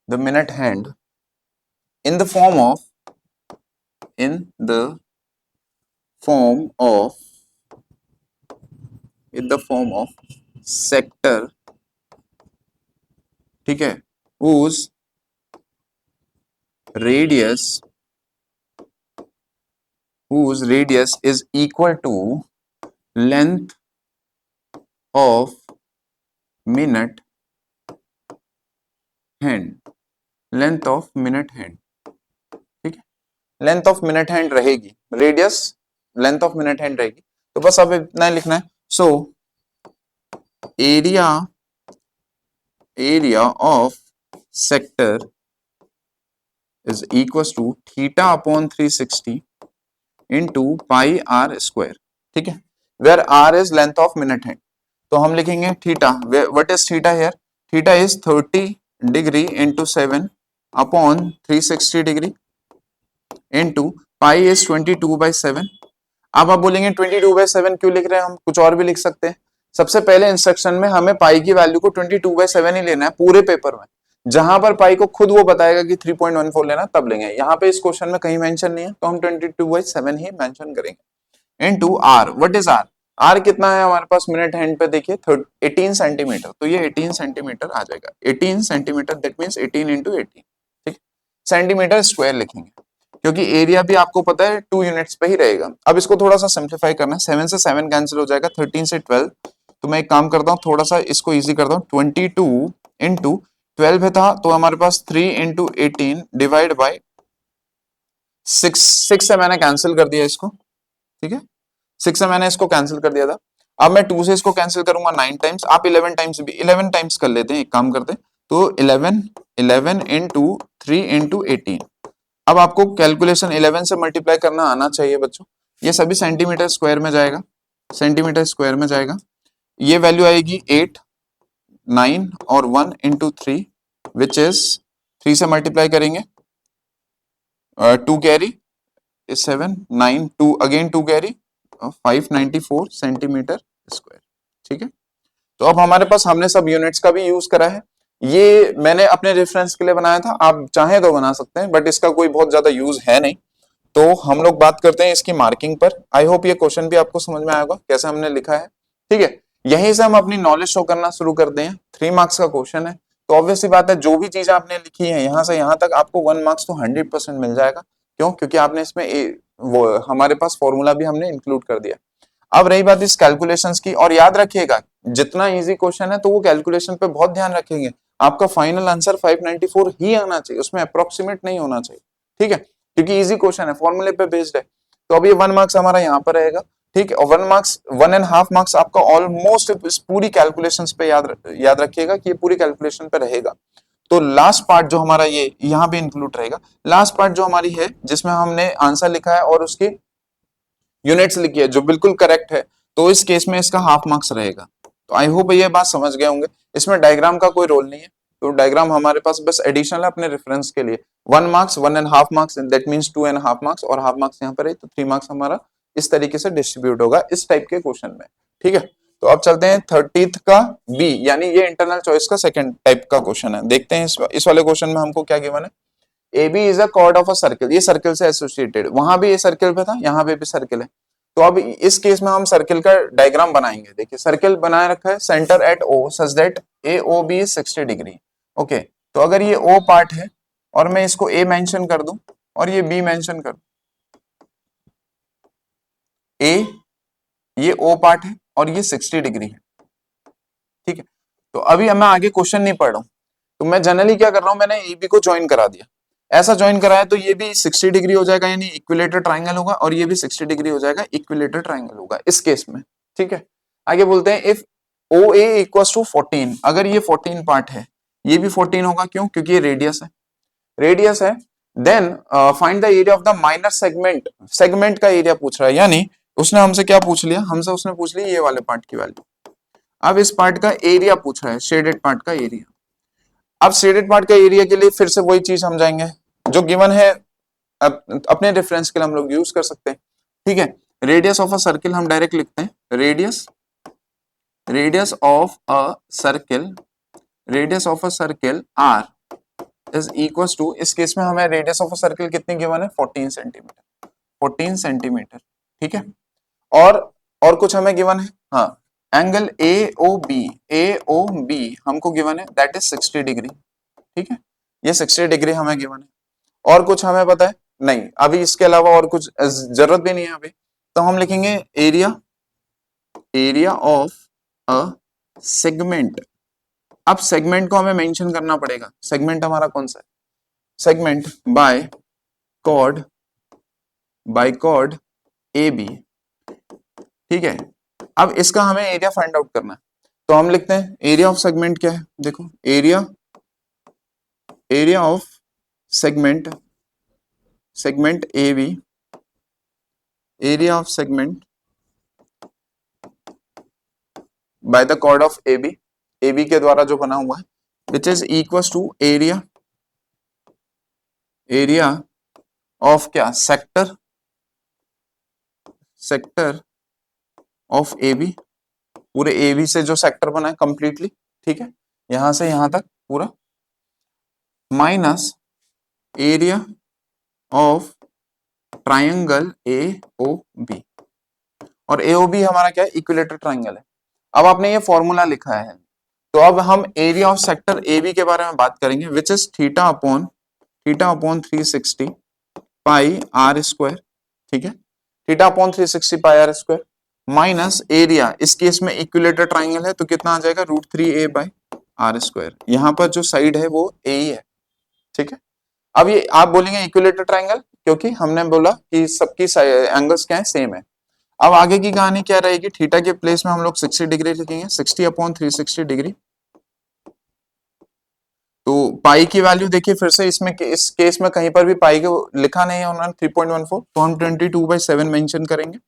[SPEAKER 1] the minute hand in the form of, in the form of, in the form of sector, ठीक है, whose radius is equal to length of minute hand, length of minute hand, ठीक है, length of minute hand रहेगी, radius length of minute hand रहेगी। तो बस अब इतना ही लिखना है, so area of sector is equal to theta upon 360 into pi r square, ठीक है, where r is length of minute hand. तो हम लिखेंगे theta, what is theta here, theta is 30 degree into 7 upon 360 degree, into pi is 22/7। अब आप बोलेंगे 22/7 क्यों लिख रहे हैं, हम कुछ और भी लिख सकते हैं। सबसे पहले इंस्ट्रक्शन में हमें पाई की वैल्यू को 22/7 ही लेना है पूरे पेपर में। जहां पर पाई को खुद वो बताएगा कि 3.14 लेना तब लेंगे। यहाँ पे इस क्वेश्चन में कहीं मेंशन नहीं है तो हम 22/7 ही मेंशन करेंगे। Into r, what is r? R कितना है हमारे पास, मिनट हैंड पे देखिए 18 सेंटीमीटर, तो ये 18 सेंटीमीटर आ जाएगा। 18 सेंटीमीटर दैट मींस 18 इंटू 18, ठीक, सेंटीमीटर स्क्वायर लिखेंगे क्योंकि एरिया भी आपको पता है 2 यूनिट्स पे ही रहेगा। अब इसको थोड़ा सा सिंप्लीफाई करना है, 7 से 7 कैंसिल हो जाएगा, 13 से 12, तो मैं एक काम करता हूँ थोड़ा सा इसको इजी करता हूँ। 22 इंटू 12 था तो हमारे पास 3 इंटू 18 डिवाइड बाई 6, 6 से मैंने कैंसिल कर दिया इसको, ठीक है, 6 से मैंने इसको कैंसिल कर दिया था। अब मैं 2 से इसको कैंसिल करूंगा 9 टाइम्स, आप 11 टाइम्स भी 11 टाइम्स कर लेते हैं, एक काम करते हैं तो 11 इंटू 3 इंटू 18। अब आपको कैलकुलेशन 11 से मल्टीप्लाई करना आना चाहिए बच्चों। ये सभी सेंटीमीटर स्क्वायर में जाएगा, सेंटीमीटर स्क्वायर में जाएगा। ये वैल्यू आएगी 8, 9 और 1 इंटू 3 विच इज 3 से मल्टीप्लाई करेंगे 2 carry 7, 9 2 again 2 carry 594 centimetre square, ठीक है। तो अब हमारे पास हमने सब यूनिट्स का भी यूज करा है। ये मैंने अपने रेफरेंस के लिए बनाया था, आप चाहें तो बना सकते हैं बट इसका कोई बहुत ज्यादा यूज है नहीं। तो हम लोग बात करते हैं इसकी मार्किंग पर। आई होप ये क्वेश्चन भी आपको समझ में आएगा कैसे हमने लिखा है, ठीक है। यहीं से हम अपनी नॉलेज शो करना शुरू करते हैं। 3 मार्क्स का क्वेश्चन है तो ऑब्वियसली बात है जो भी चीज आपने लिखी है यहाँ से यहाँ तक आपको 1 मार्क्स तो 100% मिल जाएगा। क्यों? क्योंकि आपने इसमें वो हमारे पास फॉर्मूला भी हमने इंक्लूड कर दिया। अब रही बात इस कैलकुलेशंस की, और याद रखिएगा जितना इजी क्वेश्चन है तो वो कैलकुलेशन पे बहुत ध्यान रखेंगे। आपका फाइनल आंसर 594 ही आना चाहिए, उसमें अप्रोक्सीमेट नहीं होना चाहिए, ठीक है, क्योंकि इजी क्वेश्चन है, फॉर्मूले पे बेस्ड है। तो अब ये 1 मार्क्स हमारा यहाँ पर रहेगा, ठीक है, और 1 मार्क्स 1.5 मार्क्स आपका ऑलमोस्ट इस पूरी कैलकुलेशंस पे याद रखिएगा कि ये पूरी कैलकुलेशन पे रहेगा। तो लास्ट पार्ट जो हमारा ये यहाँ पे इंक्लूड रहेगा, लास्ट पार्ट जो हमारी है जिसमें हमने आंसर लिखा है और उसकी यूनिट्स लिखी है जो बिल्कुल करेक्ट है, तो इस केस में इसका हाफ मार्क्स रहेगा। तो आई होप ये बात समझ गए होंगे। इसमें डायग्राम का कोई रोल नहीं है, तो डायग्राम हमारे पास बस एडिशनल है अपने रेफरेंस के लिए। 1 marks 1.5 marks that means 2.5 marks और हाफ मार्क्स यहाँ पर है, तो 3 मार्क्स हमारा इस तरीके से डिस्ट्रीब्यूट होगा इस टाइप के क्वेश्चन में, ठीक है। तो अब चलते हैं 30th का बी, यानी ये इंटरनल चॉइस का सेकंड टाइप का क्वेश्चन है। देखते हैं इस वाले क्वेश्चन में हमको क्या गिवन है। AB is a cord of a circle, ये सर्किल से एसोसिएटेड, वहां भी ये सर्किल पे था, यहाँ पे भी सर्किल है। तो अब इस केस में हम सर्किल का डायग्राम बनाएंगे। देखिए सर्किल बनाए रखा है, centre at O such that AOB is 60 degree. Okay, तो अगर ये O पार्ट है और मैं इसको A मेंशन कर दूं और ये B मेंशन कर दूं, A ये O पार्ट है और ये 60 डिग्री है, ठीक है। तो अभी मैं आगे क्वेश्चन नहीं पढ़ रहा हूं, तो मैं जनरली क्या कर रहा हूं, मैंने AB को ज्वाइन करा दिया। ऐसा ज्वाइन कराया तो ये भी 60 डिग्री हो जाएगा, यानी इक्विलेटर ट्राइंगल होगा, और ये भी 60 डिग्री हो जाएगा, इक्विलेटर ट्राइंगल होगा इस केस में, ठीक है। आगे बोलते हैं इफ OA इक्वल्स टू 14, अगर ये 14 पार्ट है, ये भी 14 होगा, क्यों? क्योंकि ये रेडियस है, रेडियस है। Then find the area of the minor segment, segment का एरिया पूछ रहा है, यानी उसने हमसे क्या पूछ लिया, हमसे उसने पूछ लिया ये वाले पार्ट की वैल्यू। अब इस पार्ट का एरिया पूछ रहा है, शेडेड पार्ट का एरिया। अब शेडेड पार्ट का एरिया के लिए फिर से वही चीज हम जाएंगे जो गिवन है, अपने रेफरेंस के लिए हम लोग यूज कर सकते हैं, ठीक है। रेडियस ऑफ अ सर्किल हम डायरेक्ट लिखते हैं, radius of a circle, radius of a circle r is equal to, इस केस में हमें रेडियस ऑफ अ सर्किल कितनी गिवन है, 14 सेंटीमीटर, 14 सेंटीमीटर, ठीक है। और कुछ हमें गिवन है, हाँ, एंगल ए ओ बी हमको गिवन है, दैट इज 60 डिग्री, ठीक है, ये 60 डिग्री हमें गिवन है। और कुछ हमें पता है नहीं, अभी इसके अलावा और कुछ जरूरत भी नहीं है अभी, तो हम लिखेंगे area, area of a segment. अब सेगमेंट को हमें मेंशन करना पड़ेगा, सेगमेंट हमारा कौन सा है, segment by chord A B, ठीक है। अब इसका हमें एरिया फाइंड आउट करना है, तो हम लिखते हैं एरिया ऑफ सेगमेंट क्या है, देखो area of segment A B, area of segment by the chord of A B के द्वारा जो बना हुआ है, which is equal to area of क्या, सेक्टर ऑफ ए बी, पूरे ए बी से जो सेक्टर बना है कंप्लीटली, ठीक है, यहां से यहां तक पूरा, minus area of triangle A O B, और ए ओ बी हमारा क्या है, इक्विलेटरल ट्राइंगल है। अब आपने ये फॉर्मूला लिखा है, तो अब हम area of sector A B के बारे में बात करेंगे, which is theta upon 360 pi r square, ठीक है, theta upon 360 pi r square, minus area, इस केस में इक्विलेटरल ट्राइंगल है तो कितना आ जाएगा, √3a बाई आर स्क्वायर, यहां पर जो साइड है वो ए ही है, ठीक है। अब ये आप बोलेंगे इक्विलेटरल ट्राइंगल, क्योंकि हमने बोला कि सबकी एंगल्स क्या है, सेम है। अब आगे की कहानी क्या रहेगी, थीटा के प्लेस में हम लोग 60 डिग्री लिखेंगे, 60 अपॉन 360 डिग्री, तो पाई की वैल्यू देखिए फिर से, इसमें इस केस में कहीं पर भी पाई को लिखा नहीं है उन्होंने, 3.14, तो हम 22/7 मेंशन करेंगे,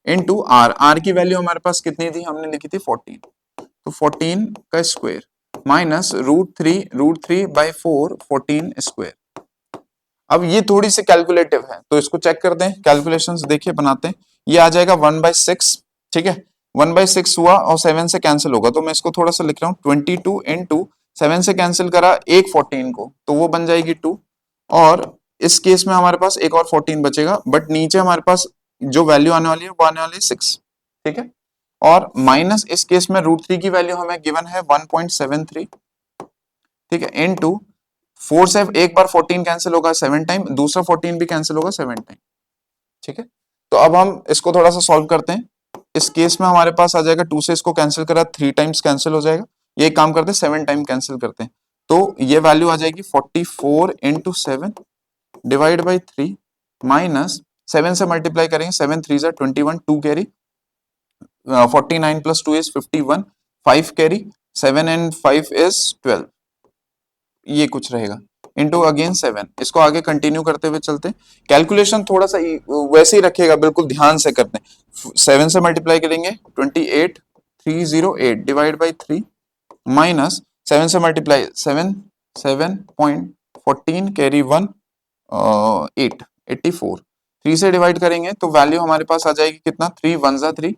[SPEAKER 1] इनटू आर, आर की वैल्यू हमारे पास कितनी थी, हमने लिखी थी 14, तो 14 का स्क्वायर माइनस √3/4, 14 स्क्वायर। अब ये थोड़ी सी कैलकुलेटिव है, तो इसको चेक करते हैं, कैलकुलेशंस देखिए बनाते हैं, ये आ जाएगा 1/6, ठीक है, 1/6 हुआ और 7 से कैंसिल होगा, तो मैं इसको थोड़ा सा लिख रहा हूँ, 22 इंटू 7 से कैंसिल करा एक 14 को, तो वो बन जाएगी 2, और इस केस में हमारे पास एक और 14 बचेगा, बट नीचे हमारे पास जो वैल्यू आने वाली है वो आने वाली है 6, ठीक है, और माइनस इस केस में √3 की वैल्यू हमें गिवन है 1.73, ठीक है, इनटू 4 से एक बार 14 कैंसिल होगा 7 टाइम, दूसरा 14 भी कैंसिल होगा 7 टाइम, ठीक है। तो अब हम इसको थोड़ा सा सॉल्व करते हैं, इस केस में हमारे पास आ जाएगा 2 से इसको कैंसिल करा 3 टाइम्स कैंसिल हो जाएगा, ये काम करते हैं 7 टाइम कैंसिल करते हैं, तो ये वैल्यू आ जाएगी 44 इंटू 7 डिवाइड बाई 3 माइनस 7 से मल्टीप्लाई करेंगे, 7 3 जा 21, 2 carry, 49 plus 2 is 51, 5 carry, 7 and 5 is 12, ये कुछ रहेगा, इंटू अगेन 7, इसको आगे कंटिन्यू करते हुए चलते हैं, कैलकुलेशन थोड़ा सा वैसे ही रखिएगा, बिल्कुल ध्यान से करते हैं, 7 से मल्टीप्लाई करेंगे 28,308 डिवाइड बाई 3 माइनस 7 से मल्टीप्लाई 7.14 कैरी 1 8 84, 3 से डिवाइड करेंगे तो वैल्यू हमारे पास आ जाएगी कितना, 3 1 जा 3,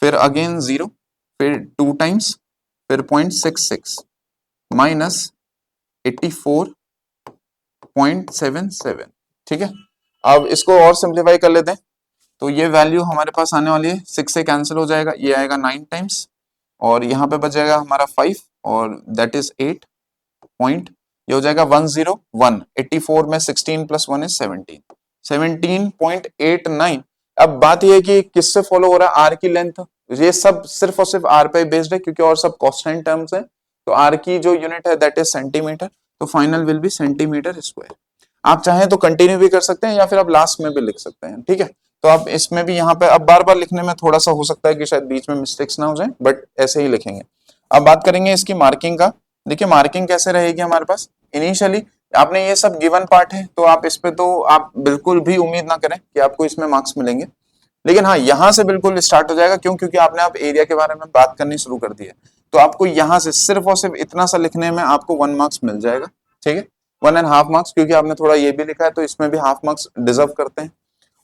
[SPEAKER 1] फिर अगेन 0, फिर 2 टाइम्स, फिर 0.66 माइनस 84.77, ठीक है। अब इसको और सिंप्लीफाई कर लेते हैं, तो ये वैल्यू हमारे पास आने वाली है, 6 से कैंसिल हो जाएगा, ये आएगा 9 टाइम्स, और यहाँ पे बच जाएगा हमारा 5, और दैट इज 8 पॉइंट, ये हो जाएगा 101, 84 में 16 प्लस 1 इज 17, 17.89। अब बात यह है कि किससे फॉलो हो रहा है, आर की लेंथ, ये सब सिर्फ और सिर्फ आर पे बेस्ड है, क्योंकि और सब कांस्टेंट टर्म्स है, तो आर की जो यूनिट है दैट इज सेंटीमीटर, तो final will be centimetre square. आप चाहें तो कंटिन्यू भी कर सकते हैं या फिर आप लास्ट में भी लिख सकते हैं, ठीक है। तो आप इसमें भी यहाँ पे अब बार बार लिखने में थोड़ा सा हो सकता है कि शायद बीच में मिस्टेक्स ना हो जाए, बट ऐसे ही लिखेंगे। अब बात करेंगे इसकी मार्किंग का, देखिए मार्किंग कैसे रहेगी हमारे पास, इनिशियली आपने ये सब गिवन पार्ट है, तो आप इस पे तो आप बिल्कुल भी उम्मीद ना करें कि आपको इसमें मार्क्स मिलेंगे, लेकिन हाँ यहाँ से बिल्कुल स्टार्ट हो जाएगा, क्यों, क्योंकि आपने आप एरिया के बारे में बात करनी शुरू कर दी है, तो आपको यहाँ से सिर्फ और सिर्फ इतना सा लिखने में आपको 1 मार्क्स मिल जाएगा, ठीक है, 1.5 मार्क्स, क्योंकि आपने थोड़ा ये भी लिखा है तो इसमें भी हाफ मार्क्स डिजर्व करते हैं,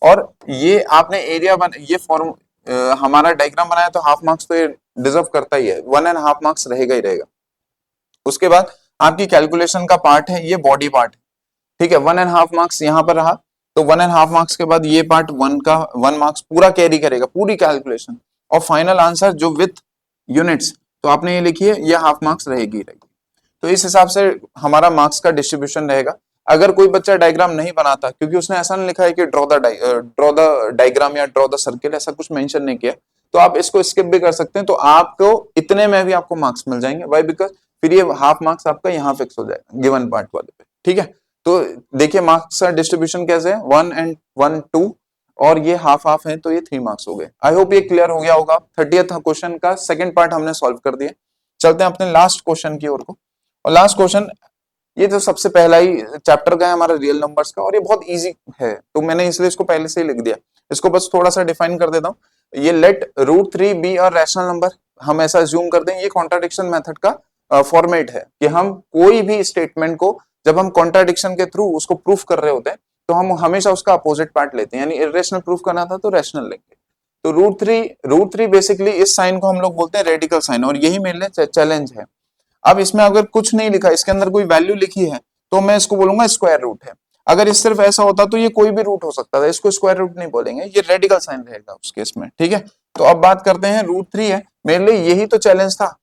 [SPEAKER 1] और ये आपने एरिया ये फॉर्म हमारा डायग्राम बनाया तो हाफ मार्क्स तो ये डिजर्व करता ही है, 1.5 मार्क्स रहेगा ही रहेगा। उसके बाद आपकी कैलकुलेशन का पार्ट है, ये बॉडी पार्ट है, ठीक है, 1.5 मार्क्स यहाँ पर रहा, तो 1.5 मार्क्स के बाद ये पार्ट 1 मार्क्स पूरा कैरी करेगा, पूरी कैलकुलेशन, और फाइनल आंसर जो विथ यूनिट्स, तो आपने ये लिखी है, ये हाफ मार्क्स रहेगी। तो इस हिसाब से हमारा मार्क्स का डिस्ट्रीब्यूशन रहेगा। अगर कोई बच्चा डायग्राम नहीं बनाता, क्योंकि उसने ऐसा नहीं लिखा है कि ड्रॉ द डायग्राम या ड्रॉ द सर्किल, ऐसा कुछ मेंशन नहीं किया, तो आप इसको स्किप भी कर सकते हैं, तो आपको इतने में भी आपको मार्क्स मिल जाएंगे, वाई, बिकॉज फिर ये हाफ मार्क्स आपका यहाँ फिक्स हो जाएगा गिवन पार्ट वाले पे, ठीक है। तो देखिए मार्क्स का डिस्ट्रीब्यूशन कैसे है, 1 एंड 1 2, और ये हाफ हाफ है, तो ये 3 मार्क्स हो गए। आई होप ये क्लियर हो गया होगा। 30th क्वेश्चन का सेकंड पार्ट हमने सॉल्व कर दिया। चलते हैं अपने लास्ट क्वेश्चन की ओर को, और लास्ट क्वेश्चन ये तो सबसे पहला ही चैप्टर का है हमारा रियल नंबर्स का, और ये बहुत इजी है, तो मैंने इसलिए इसको पहले से ही लिख दिया। इसको बस थोड़ा सा डिफाइन कर देता हूँ। ये लेट √3 बी और रैशनल नंबर, हम ऐसा अज्यूम करते हैं, ये कॉन्ट्राडिक्शन मेथड का फॉर्मेट है कि हम कोई भी स्टेटमेंट को जब हम कॉन्ट्राडिक्शन के थ्रू उसको प्रूफ कर रहे होते हैं, तो हम हमेशा उसका अपोजिट पार्ट लेते हैं, यानी इरेशनल प्रूफ करना था तो रैशनल लेंगे। तो रूट थ्री बेसिकली इस साइन को हम लोग बोलते हैं रेडिकल साइन, और यही मेरे लिए चैलेंज है। अब इसमें अगर कुछ नहीं लिखा, इसके अंदर कोई वैल्यू लिखी है, तो मैं इसको बोलूंगा स्क्वायर रूट है। अगर इस सिर्फ ऐसा होता तो ये कोई भी रूट हो सकता था, इसको स्क्वायर रूट नहीं बोलेंगे, ये रेडिकल साइन रहेगा उस केस में, ठीक है। तो अब बात करते हैं रूट थ्री है, मेरे लिए यही तो चैलेंज था।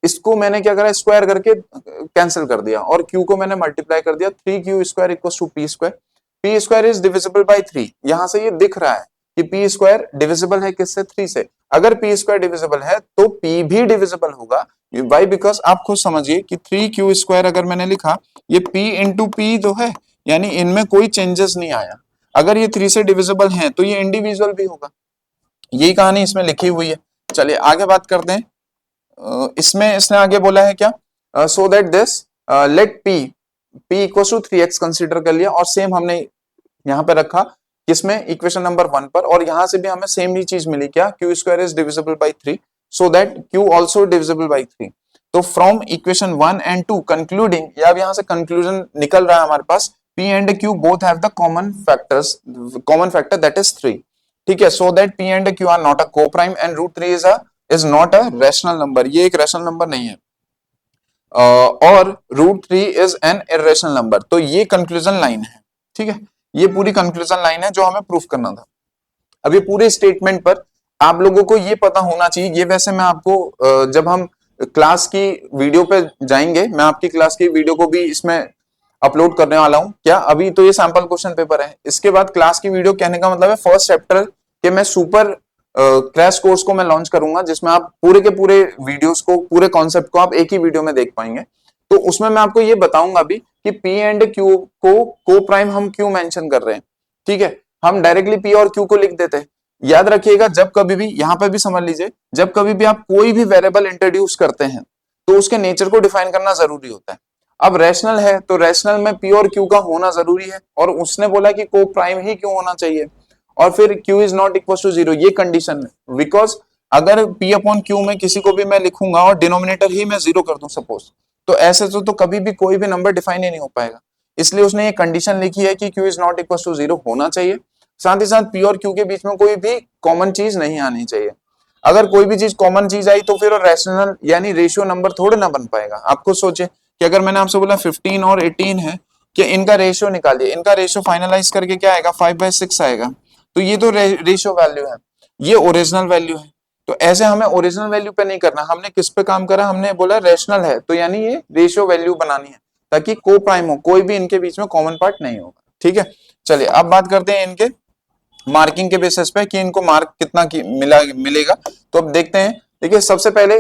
[SPEAKER 1] इसको मैंने क्या करा, स्क्वायर करके कैंसिल कर दिया, और क्यू को मैंने मल्टीप्लाई कर दिया, 3q square equal to p square. P square is divisible by 3, यहां से ये दिख रहा है कि पी स्क्वायर डिविजिबल है किससे, 3 से। अगर पी स्क्वायर डिविजिबल है तो पी भी डिविजिबल होगा। वाई, बिकॉज आप खुद समझिए कि 3q स्क्वायर अगर मैंने लिखा, ये p इंटू पी जो है, यानी इनमें कोई चेंजेस नहीं आया। अगर ये 3 से डिविजिबल है तो ये इंडिविजुअल भी होगा। यही कहानी इसमें लिखी हुई है। चलिए आगे बात करते हैं। इसमें इसने आगे बोला है क्या, so that this let p equal to 3x consider कर लिया, और सेम हमने यहाँ पे रखा किसमें, इक्वेशन नंबर 1 पर, और यहां से भी हमें सेम ही चीज मिली क्या, q square is divisible by 3, so that q also divisible by 3। तो फ्रॉम इक्वेशन 1 एंड 2 कंक्लूडिंग, या अब यहां से कंक्लूजन निकल रहा है हमारे पास, p and q both have the common factor that is 3, ठीक है। So that p and q are not a coprime and root 3 is not a rational number, ये एक रैशनल नंबर नहीं है, और root 3 is an irrational number. तो ये conclusion line है, ठीक है, ये पूरी कंक्लूजन लाइन है जो हमें प्रूफ करना था। अब ये पूरे स्टेटमेंट पर आप लोगों को ये पता होना चाहिए, ये वैसे मैं आपको जब हम क्लास की वीडियो पे जाएंगे, मैं आपकी क्लास की वीडियो को भी इसमें अपलोड करने वाला हूं क्या। अभी तो ये सैंपल क्वेश्चन पेपर है, इसके बाद क्लास की वीडियो, कहने का मतलब है फर्स्ट चैप्टर के मैं सुपर क्रैश कोर्स को मैं लॉन्च करूंगा, जिसमें आप पूरे के पूरे वीडियोस को, पूरे कॉन्सेप्ट को आप एक ही वीडियो में देख पाएंगे। तो उसमें मैं आपको ये बताऊंगा भी कि P एंड Q को प्राइम हम क्यों मेंशन कर रहे हैं, ठीक है। हम डायरेक्टली P और Q को लिख देते हैं। याद रखिएगा, जब कभी भी, यहां पे भी समझ लीजिए, जब कभी भी आप कोई भी वेरिएबल इंट्रोड्यूस करते हैं तो उसके नेचर को डिफाइन करना जरूरी होता है। अब रैशनल है तो रैशनल में P और Q का होना जरूरी है, और उसने बोला कि को प्राइम ही क्यों होना चाहिए, और फिर Q is not equal to 0, ये कंडीशन है। बिकॉज अगर P अपॉन Q में किसी को भी मैं लिखूंगा और डिनोमिनेटर ही मैं 0 कर दूं सपोज, तो ऐसे तो कभी भी कोई भी नंबर डिफाइन ही नहीं हो पाएगा। इसलिए उसने ये कंडीशन लिखी है कि Q is not equal to 0 होना चाहिए, साथ ही साथ P और Q के बीच में कोई भी कॉमन चीज नहीं आनी चाहिए। अगर कोई भी चीज कॉमन चीज आई तो फिर रैशनल यानी रेशियो नंबर थोड़े ना बन पाएगा। आप खुद सोचिए कि अगर मैंने आपसे बोला 15 और 18 है, कि इनका रेशियो निकालिए, इनका रेशियो फाइनलाइज करके क्या आएगा, 5/6 आएगा। तो ये तो रेशियो वैल्यू है, ये ओरिजिनल वैल्यू है। तो ऐसे हमें ओरिजिनल वैल्यू पे नहीं करना, हमने किस पे काम करा, हमने बोला रैशनल है तो यानी ये रेशियो वैल्यू बनानी है, ताकि को प्राइम हो, कोई भी इनके बीच में कॉमन पार्ट नहीं होगा, ठीक है। चलिए अब बात करते हैं इनके मार्किंग के बेसिस पे कि इनको मार्क कितना की मिलेगा। तो अब देखते हैं। देखिए सबसे पहले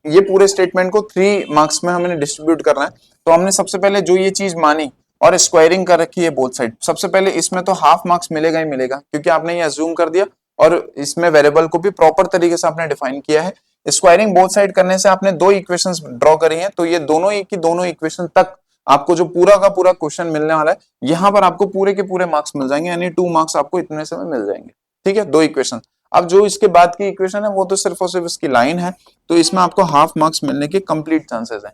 [SPEAKER 1] ये पूरे स्टेटमेंट को 3 मार्क्स में हमने डिस्ट्रीब्यूट करना है। तो हमने सबसे पहले जो ये चीज मानी और स्क्वायरिंग कर रखी है बोथ साइड, सबसे पहले इसमें तो हाफ मार्क्स मिलेगा ही मिलेगा, क्योंकि आपने ये अज्यूम कर दिया और इसमें वेरिएबल को भी प्रॉपर तरीके से आपने डिफाइन किया है। स्क्वायरिंग बोथ साइड करने से आपने 2 इक्वेशंस ड्रॉ करी हैं, तो ये दोनों ही की दोनों इक्वेशन तक आपको जो पूरा का पूरा क्वेश्चन मिलने वाला है, यहां पर आपको पूरे के पूरे मार्क्स मिल जाएंगे, यानी 2 मार्क्स आपको इतने समय मिल जाएंगे, ठीक है, 2 इक्वेशन। अब जो इसके बाद की इक्वेशन है वो तो सिर्फ और सिर्फ इसकी लाइन है, तो इसमें आपको हाफ मार्क्स मिलने के कंप्लीट चांसेस हैं।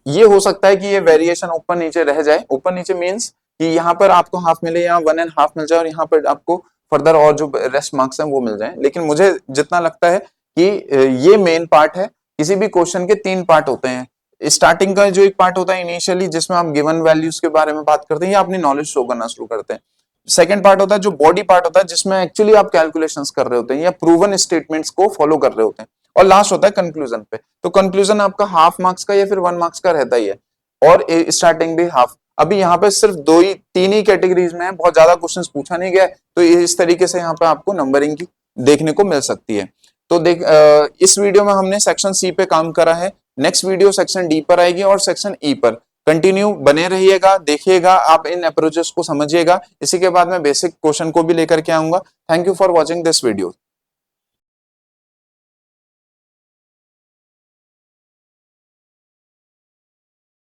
[SPEAKER 1] ये हो सकता है कि ये वेरिएशन ऊपर नीचे रह जाए, ऊपर नीचे मींस कि यहाँ पर आपको हाफ मिले, यहाँ 1.5 मिल जाए, और यहाँ पर आपको फर्दर और जो रेस्ट मार्क्स हैं वो मिल जाए। लेकिन मुझे जितना लगता है कि ये मेन पार्ट है। किसी भी क्वेश्चन के 3 पार्ट होते हैं। स्टार्टिंग का जो एक पार्ट होता है इनिशियली, जिसमें आप गिवन वैल्यूज के बारे में बात करते हैं या अपनी नॉलेज शो करना शुरू करते हैं। सेकंड पार्ट होता है जो बॉडी पार्ट होता है, जिसमें एक्चुअली आप कैलकुलेशंस कर रहे होते हैं या प्रूवन स्टेटमेंट्स को फॉलो कर रहे होते हैं, और लास्ट होता है कंक्लूजन पे। तो कंक्लूजन आपका हाफ मार्क्स का या फिर 1 मार्क्स का रहता ही है, और स्टार्टिंग भी हाफ। अभी यहाँ पे सिर्फ 3 ही कैटेगरीज में है, बहुत ज्यादा क्वेश्चंस पूछा नहीं गया, तो इस तरीके से यहाँ पे आपको नंबरिंग की देखने को मिल सकती है। तो इस वीडियो में हमने सेक्शन सी पे काम करा है। नेक्स्ट वीडियो सेक्शन डी पर आएगी और सेक्शन ई पर। कंटिन्यू बने रहिएगा, देखिएगा, आप इन अप्रोचेस को समझिएगा। इसी के बाद मैं बेसिक क्वेश्चन को भी लेकर के आऊंगा। Thank you for watching this video.